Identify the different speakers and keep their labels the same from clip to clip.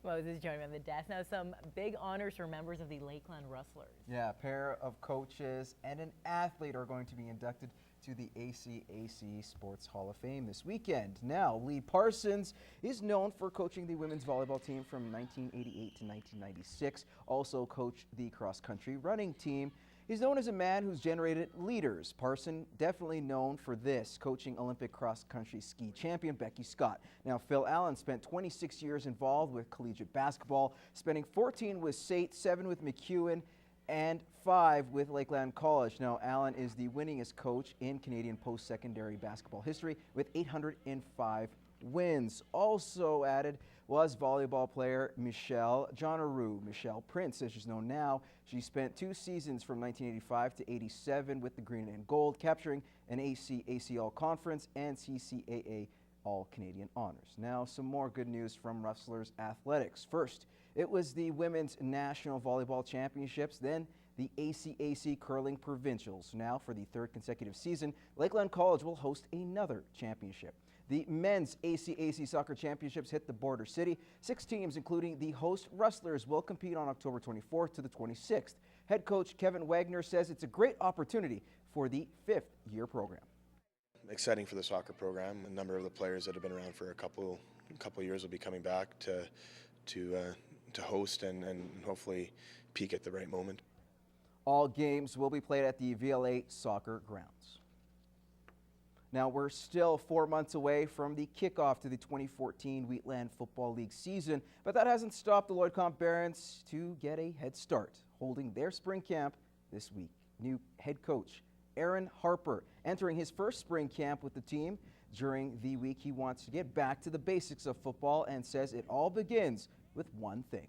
Speaker 1: Moses joining me on the desk. Now, some big honors for members of the Lakeland Rustlers.
Speaker 2: Yeah, a pair of coaches and an athlete are going to be inducted to the ACAC Sports Hall of Fame this weekend. Now, Lee Parsons is known for coaching the women's volleyball team from 1988 to 1996, also coached the cross-country running team. He's known as a man who's generated leaders. Parson definitely known for this, coaching Olympic cross-country ski champion Becky Scott. Now, Phil Allen spent 26 years involved with collegiate basketball, spending 14 with SAIT, 7 with McEwen, and 5 with Lakeland College. Now, Allen is the winningest coach in Canadian post-secondary basketball history with 805 wins. Also added was volleyball player Michelle Jonaru. Michelle Prince, as she's known now, she spent 2 seasons from 1985 to 87 with the Green and Gold, capturing an ACAC Conference and CCAA All-Canadian honors. Now, some more good news from Rustlers Athletics. First, it was the Women's National Volleyball Championships, then the ACAC Curling Provincials. Now, for the 3rd consecutive season, Lakeland College will host another championship. The Men's ACAC Soccer Championships hit the border city. 6 teams, including the host Rustlers, will compete on October 24th to the 26th. Head coach Kevin Wagner says it's a great opportunity for the 5th-year program.
Speaker 3: Exciting for the soccer program. A number of the players that have been around for a couple years will be coming back to host and hopefully peak at the right moment.
Speaker 2: All games will be played at the VLA soccer grounds. Now, we're still 4 months away from the kickoff to the 2014 Wheatland Football League season, but that hasn't stopped the Lloydcombe Barons to get a head start, holding their spring camp this week. New head coach Aaron Harper entering his first spring camp with the team. During the week, he wants to get back to the basics of football and says it all begins with one thing.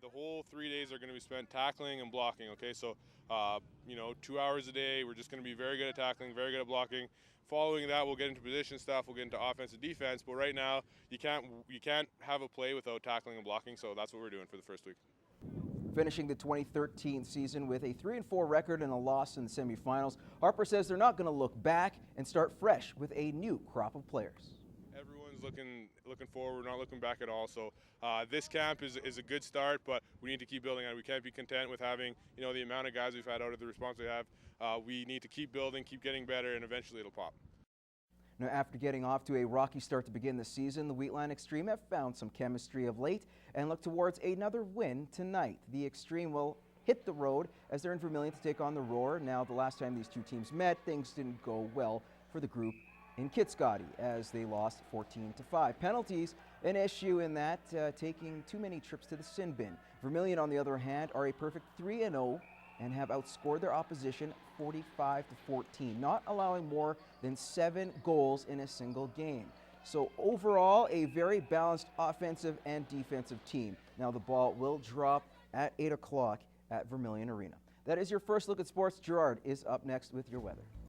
Speaker 4: The whole 3 days are going to be spent tackling and blocking, okay? So, 2 hours a day, we're just going to be very good at tackling, very good at blocking. Following that, we'll get into position stuff, we'll get into offense and defense, but right now, you can't have a play without tackling and blocking, so that's what we're doing for the first week.
Speaker 2: Finishing the 2013 season with a 3-4 record and a loss in the semifinals, Harper says they're not going to look back and start fresh with a new crop of players.
Speaker 4: Everyone's looking forward, we're not looking back at all. So this camp is a good start, but we need to keep building on it. We can't be content with having the amount of guys we've had out of the response we have. We need to keep building, keep getting better, and eventually it'll pop.
Speaker 2: Now, after getting off to a rocky start to begin the season, the Wheatland Xtreme have found some chemistry of late and look towards another win tonight. The Xtreme will hit the road as they're in Vermilion to take on the Roar. Now, the last time these two teams met, things didn't go well for the group in Kitscoty as they lost 14-5. Penalties, an issue in that, taking too many trips to the sin bin. Vermilion, on the other hand, are a perfect 3-0 and have outscored their opposition 45-14, not allowing more than 7 goals in a single game. So overall, a very balanced offensive and defensive team. Now the ball will drop at 8 o'clock at Vermilion Arena. That is your first look at sports. Gerard is up next with your weather.